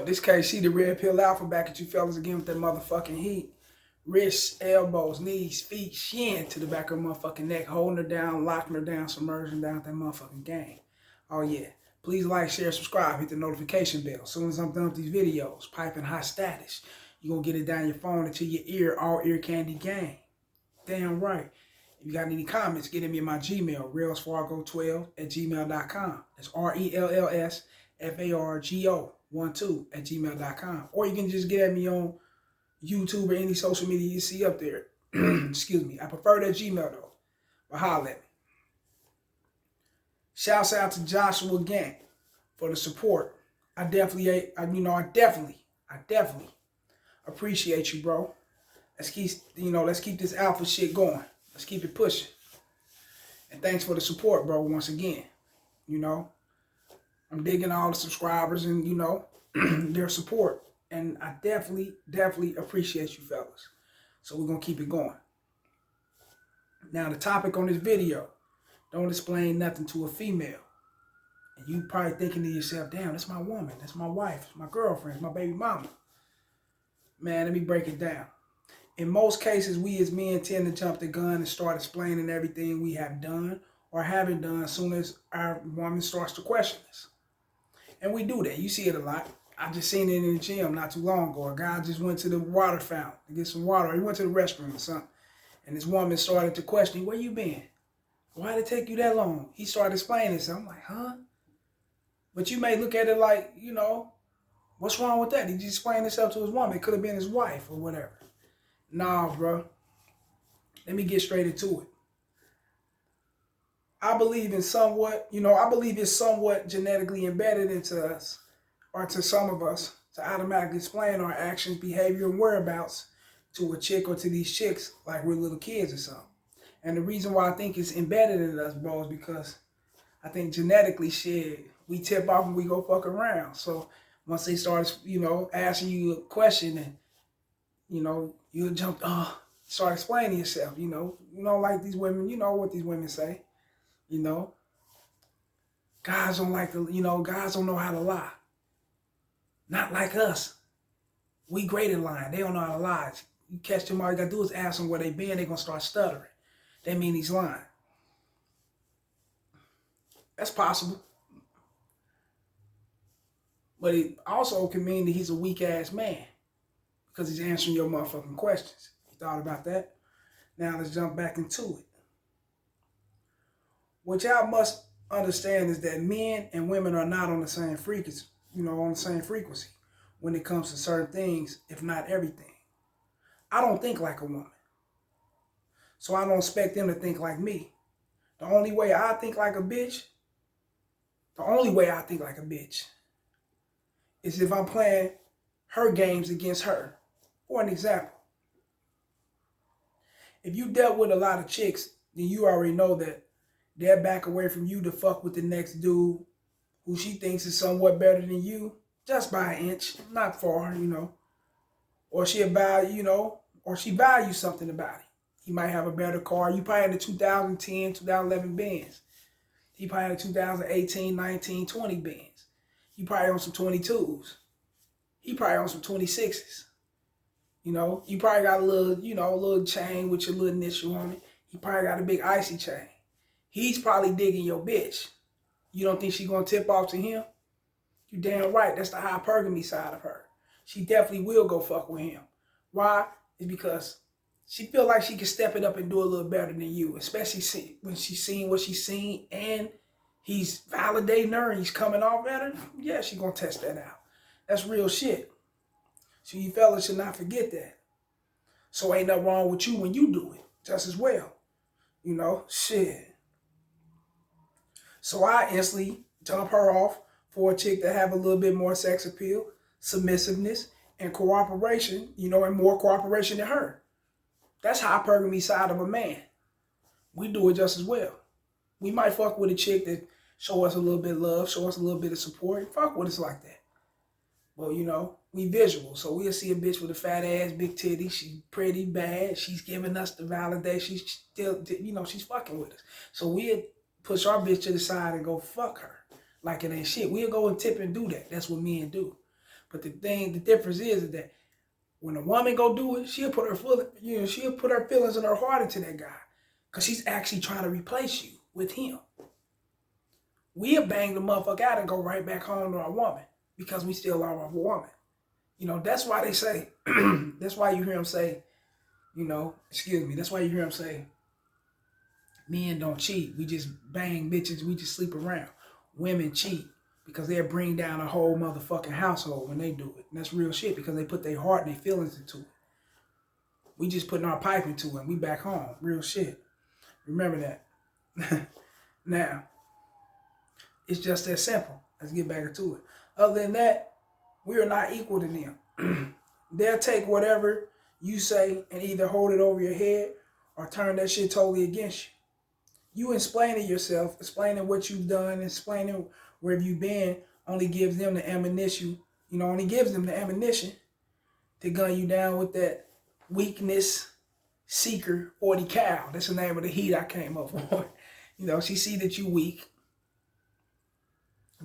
up? This KC, the Red Pill Alpha, back at you fellas again with that motherfucking heat. Wrists, elbows, knees, feet, shin to the back of her motherfucking neck, holding her down, locking her down, submerging down with that motherfucking game. Oh yeah. Please like, share, subscribe, hit the notification bell. As soon as I'm done with these videos, piping high status, you're gonna get it down your phone into your ear, all ear candy gang. Damn right. If you got any comments, get me in my Gmail, rellsfargo12@gmail.com. That's RELLSFARGO12@gmail.com. Or you can just get at me on YouTube or any social media you see up there. Excuse me. I prefer that Gmail though. But holla at me. Shouts out to Joshua Gang for the support. I definitely appreciate you, bro. Let's keep this alpha shit going. Let's keep it pushing. And thanks for the support, bro, once again. I'm digging all the subscribers and, their support. And I definitely appreciate you fellas. So we're going to keep it going. Now, the topic on this video, don't explain nothing to a female. And you probably thinking to yourself, damn, that's my woman, that's my wife, that's my girlfriend, that's my baby mama. Man, let me break it down. In most cases, we as men tend to jump the gun and start explaining everything we have done or haven't done as soon as our woman starts to question us. And we do that. You see it a lot. I just seen it in the gym not too long ago. A guy just went to the water fountain to get some water. He went to the restroom or something. And this woman started to question him, where you been? Why did it take you that long? He started explaining something. I'm like, huh? But you may look at it like, what's wrong with that? He just explained himself to his woman. It could have been his wife or whatever. Nah, bro. Let me get straight into it. I believe it's somewhat genetically embedded into us, or to some of us, to automatically explain our actions, behavior, and whereabouts to a chick or to these chicks like we're little kids or something. And the reason why I think it's embedded in us, bro, is because I think genetically, shit, we tip off and we go fuck around. So once they start, asking you a question and, you'll jump, start explaining yourself, like these women, you know what these women say, guys don't like to, guys don't know how to lie. Not like us. We great at lying. They don't know how to lie. You catch them, all you gotta do is ask them where they been, they're gonna start stuttering. That means he's lying. That's possible. But it also can mean that he's a weak ass man because he's answering your motherfucking questions. You thought about that? Now let's jump back into it. What y'all must understand is that men and women are not on the same frequency, when it comes to certain things, if not everything. I don't think like a woman. So I don't expect them to think like me. The only way I think like a bitch is if I'm playing her games against her. For an example, if you dealt with a lot of chicks, then you already know that they'll back away from you to fuck with the next dude who she thinks is somewhat better than you, just by an inch, not far, Or she values something about it. He might have a better car. You probably had a 2010, 2011 Benz. He probably had a 2018, 19, 20 Benz. He probably on some 22s. He probably on some 26s. You probably got a little chain with your little initial on it. He probably got a big icy chain. He's probably digging your bitch. You don't think she's gonna tip off to him? You damn right. That's the hypergamy side of her. She definitely will go fuck with him. Why? It's because she feel like she can step it up and do a little better than you, especially when she's seen what she's seen and he's validating her and he's coming off better. Yeah, she's gonna test that out. That's real shit. So you fellas should not forget that. So ain't nothing wrong with you when you do it, just as well. Shit. So I instantly jump her off for a chick that have a little bit more sex appeal, submissiveness, and cooperation, and more cooperation than her. That's hypergamy side of a man. We do it just as well. We might fuck with a chick that show us a little bit of love, show us a little bit of support, fuck with us like that. But, we visual. So we'll see a bitch with a fat ass, big titty. She's pretty bad. She's giving us the validation. She's still, she's fucking with us. So we'll push our bitch to the side and go fuck her like it ain't shit. We'll go and tip and do that. That's what men do. But the difference is that when a woman go do it, she'll put her feelings and her heart into that guy, cause she's actually trying to replace you with him. We'll bang the motherfucker out and go right back home to our woman because we still love our woman. That's why they say. That's why you hear them say, that's why you hear them say, men don't cheat. We just bang bitches. We just sleep around. Women cheat because they'll bring down a whole motherfucking household when they do it. And that's real shit because they put their heart and their feelings into it. We just putting our pipe into it and we back home. Real shit. Remember that. Now, it's just that simple. Let's get back into it. Other than that, we are not equal to them. They'll take whatever you say and either hold it over your head or turn that shit totally against you. You explaining yourself, explaining what you've done, explaining where you've been, only gives them the ammunition, to gun you down with that weakness seeker 40 cal. That's the name of the heat I came up with. She see that you weak.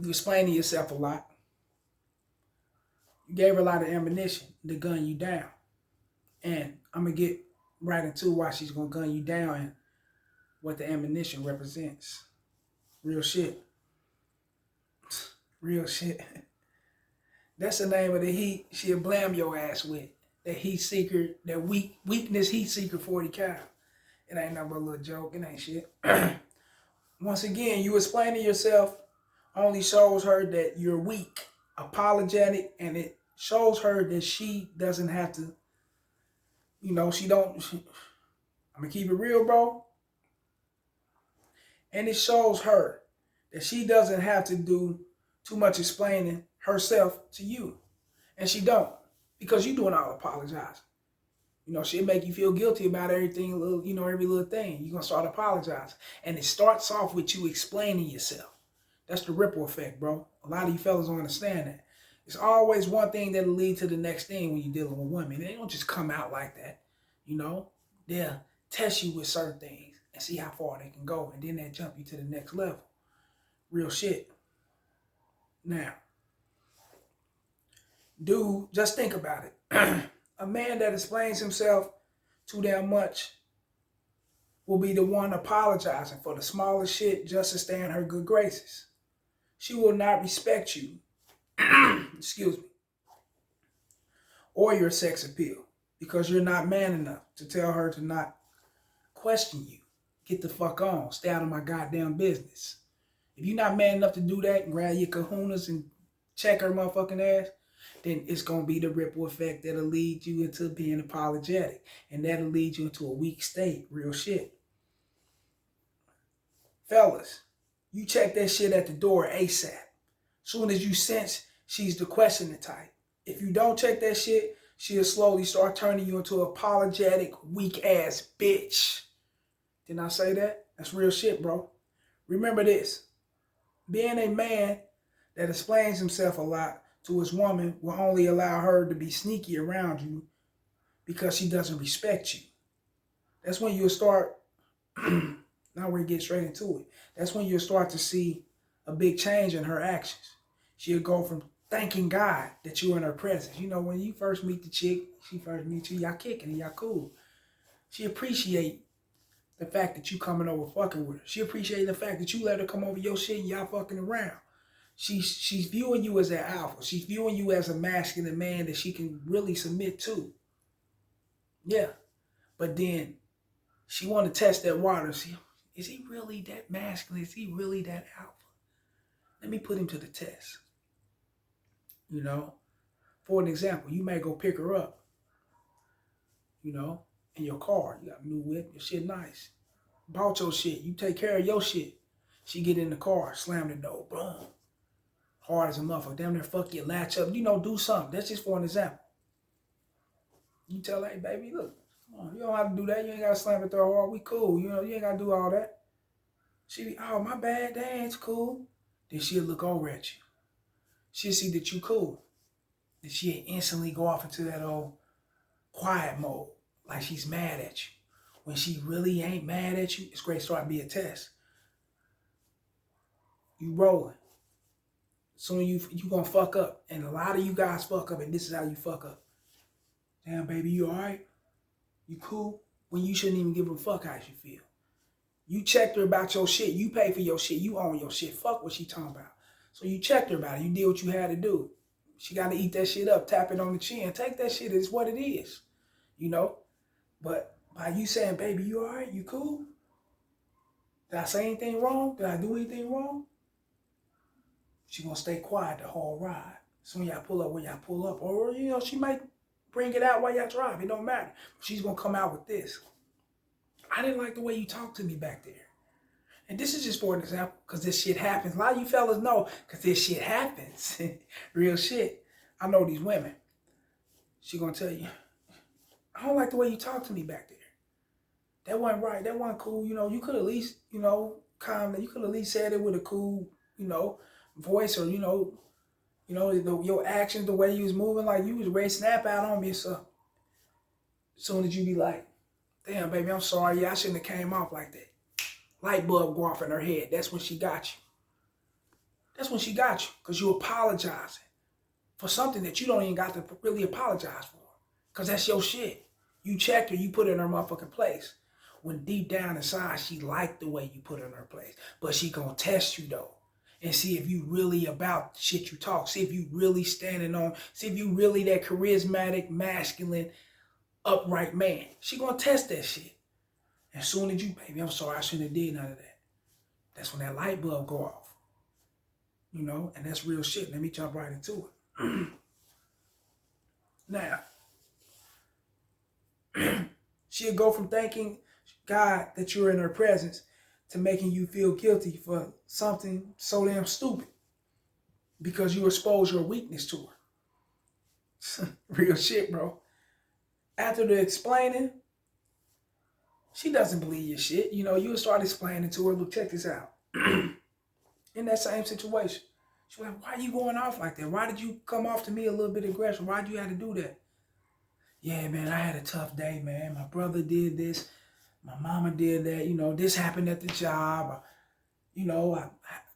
You explaining yourself a lot. You gave her a lot of ammunition to gun you down. And I'm going to get right into why she's going to gun you down and what the ammunition represents. Real shit. Real shit. That's the name of the heat she'll blam your ass with. That heat seeker, that weakness heat seeker 40 cal. It ain't nothing but a little joke. It ain't shit. Once again, you explaining yourself only shows her that you're weak, apologetic, and it shows her that she doesn't have to, I'm going to keep it real, bro. And it shows her that she doesn't have to do too much explaining herself to you. And she don't, because you doing all apologizing. She'll make you feel guilty about everything, every little thing. You're going to start apologizing. And it starts off with you explaining yourself. That's the ripple effect, bro. A lot of you fellas don't understand that. It's always one thing that'll lead to the next thing when you're dealing with women. They don't just come out like that. They'll test you with certain things and see how far they can go. And then they'll jump you to the next level. Real shit. Now, dude, just think about it. A man that explains himself too damn much will be the one apologizing for the smallest shit just to stay in her good graces. She will not respect you, excuse me, or your sex appeal because you're not man enough to tell her to not question you. Get the fuck on. Stay out of my goddamn business. If you're not man enough to do that and grab your kahunas and check her motherfucking ass, then it's going to be the ripple effect that'll lead you into being apologetic. And that'll lead you into a weak state. Real shit. Fellas, you check that shit at the door ASAP. Soon as you sense she's the questioning type. If you don't check that shit, she'll slowly start turning you into an apologetic, weak-ass bitch. Didn't I say that? That's real shit, bro. Remember this. Being a man that explains himself a lot to his woman will only allow her to be sneaky around you because she doesn't respect you. That's when you'll start, now we're getting straight into it. That's when you'll start to see a big change in her actions. She'll go from thanking God that you're in her presence. When you first meet the chick, she first meets you, y'all kicking and y'all cool. She appreciate the fact that you coming over fucking with her. She appreciate the fact that you let her come over your shit and y'all fucking around. She's viewing you as an alpha. She's viewing you as a masculine man that she can really submit to. Yeah. But then she want to test that water. See, is he really that masculine? Is he really that alpha? Let me put him to the test. For an example, you may go pick her up, in your car. You got a new whip, your shit nice. Bought your shit. You take care of your shit. She get in the car, slam the door, boom. Hard as a motherfucker. Damn near fuck you, latch up. Do something. That's just for an example. You tell her, hey, baby, look, come on. You don't have to do that. You ain't got to slam it through her heart. We cool. You ain't got to do all that. She be, oh, my bad. Dang, it's cool. Then she'll look over at you. She'll see that you cool. Then she'll instantly go off into that old quiet mode. Like she's mad at you. When she really ain't mad at you, it's great to start to be a test. You rolling. Soon you gonna fuck up. And a lot of you guys fuck up, and this is how you fuck up. Damn, baby, you all right? You cool? When you shouldn't even give a fuck how she feel. You checked her about your shit. You pay for your shit. You own your shit. Fuck what she talking about. So you checked her about it. You did what you had to do. She got to eat that shit up, tap it on the chin. Take that shit as what it is, you know? But by you saying, baby, you all right? You cool? Did I say anything wrong? Did I do anything wrong? She gonna stay quiet the whole ride. So when y'all pull up, or, you know, she might bring it out while y'all drive. It don't matter. She's gonna come out with this. I didn't like the way you talked to me back there. And this is just for an example, because this shit happens. A lot of you fellas know, because this shit happens. Real shit. I know these women. She gonna tell you, I don't like the way you talk to me back there. That wasn't right. That wasn't cool. You know, you could at least, you know, calmly, you could at least said it with a cool, you know, voice, or, you know, your actions, the way you was moving, like you was ready to snap out on me or something. As soon as you be like, damn, baby, I'm sorry. Yeah, I shouldn't have came off like that. Light bulb go off in her head. That's when she got you. That's when she got you, because you apologizing for something that you don't even got to really apologize for, because that's your shit. You checked her, you put her in her motherfucking place. When deep down inside, she liked the way you put her in her place. But she gonna test you, though, and see if you really about the shit you talk. See if you really standing on. See if you really that charismatic, masculine, upright man. She gonna test that shit. As soon as you, baby, I'm sorry, I shouldn't have did none of that. That's when that light bulb go off. You know, and that's real shit. Let me jump right into it. Now, she'll go from thanking God that you're in her presence to making you feel guilty for something so damn stupid, because you expose your weakness to her. Real shit, bro. After the explaining, she doesn't believe your shit. You know, you start explaining to her, look, check this out. In that same situation, she's like, why are you going off like that? Why did you come off to me a little bit aggressive? Why did you have to do that? Yeah, man, I had a tough day, man. My brother did this. My mama did that. You know, this happened at the job. You know, I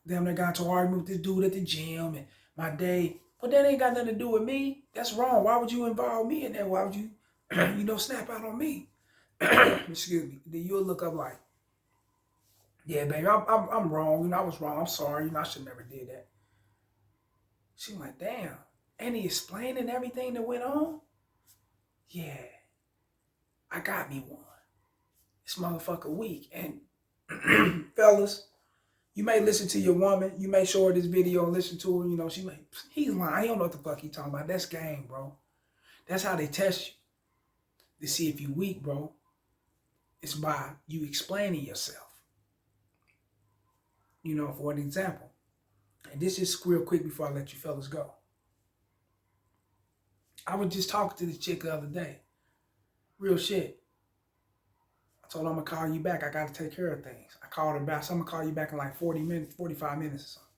damn near got to argument with this dude at the gym, and my day. But that ain't got nothing to do with me. That's wrong. Why would you involve me in that? Why would you, you know, snap out on me? Excuse me. Then you'll look up like, yeah, baby, I'm wrong. You know, I was wrong. I'm sorry. You know, I should never did that. She's like, damn. And he explaining everything that went on? Yeah. I got me one. This motherfucker weak. And fellas, you may listen to your woman. You may show her this video and listen to her. You know, she may, he's lying. He don't know what the fuck he talking about. That's game, bro. That's how they test you. To see if you weak, bro. It's by you explaining yourself. You know, for an example. And this is real quick before I let you fellas go. I was just talking to this chick the other day. Real shit. I told her I'm going to call you back. I got to take care of things. I called her back. So I'm going to call you back in like 40 minutes, 45 minutes or something.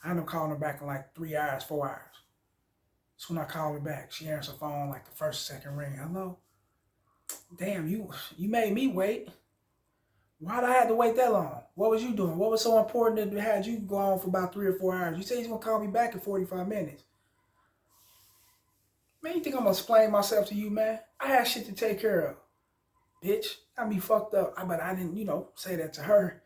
I ended up calling her back in like 3 hours, 4 hours. So when I called her back, she answered her phone like the first or second ring. Hello? Damn, you made me wait. Why'd I have to wait that long? What was you doing? What was so important that had you go on for about 3 or 4 hours? You said he's going to call me back in 45 minutes. Man, you think I'm going to explain myself to you, man? I had shit to take care of. Bitch, I be fucked up. But I didn't, you know, say that to her.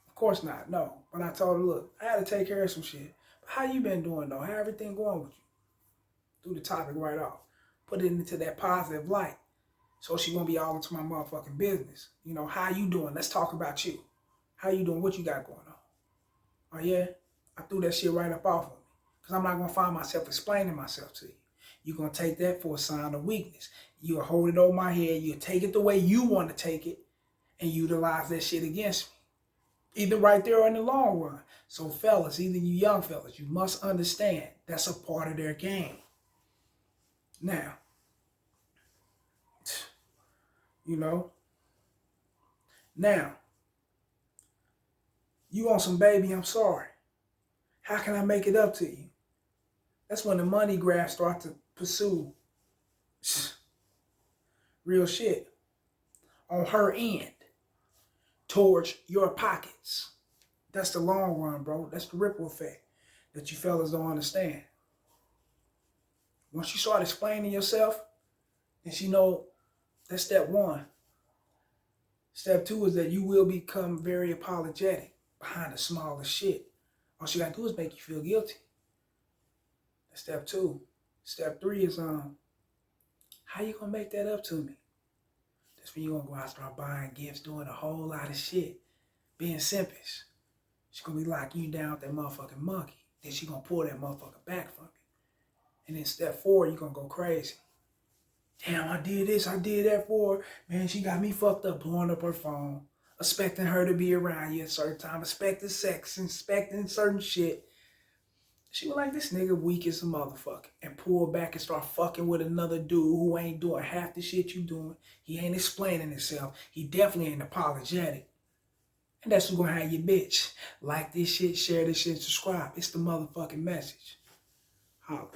Of course not, no. But I told her, look, I had to take care of some shit. But how you been doing, though? How everything going with you? Threw the topic right off. Put it into that positive light. So she won't be all into my motherfucking business. You know, how you doing? Let's talk about you. How you doing? What you got going on? Oh, yeah? I threw that shit right up off of me. Because I'm not going to find myself explaining myself to you. You're going to take that for a sign of weakness. You'll hold it over my head. You'll take it the way you want to take it and utilize that shit against me. Either right there or in the long run. So fellas, either you young fellas, you must understand that's a part of their game. Now, you know, now, you want some baby, I'm sorry. How can I make it up to you? That's when the money grabs start to pursue real shit on her end towards your pockets. That's the long run, bro. That's the ripple effect. that you fellas don't understand. Once you start explaining yourself, then she know that's step one. Step two is that you will become very apologetic behind the smallest shit. All she gotta do is make you feel guilty. That's step two. Step three is how you gonna make that up to me? That's when you gonna go out and start buying gifts, doing a whole lot of shit, being simpish. She's gonna be locking you down with that motherfucking monkey. Then she gonna pull that motherfucker back from you. And then step four, you gonna go crazy. Damn, I did this, I did that for her. Man, she got me fucked up, blowing up her phone, expecting her to be around you at a certain time, expecting sex, expecting certain shit. She was like, this nigga weak as a motherfucker. And pull back and start fucking with another dude who ain't doing half the shit you doing. He ain't explaining himself. He definitely ain't apologetic. And that's who's gonna have your bitch. Like this shit, share this shit, subscribe. It's the motherfucking message. Holla.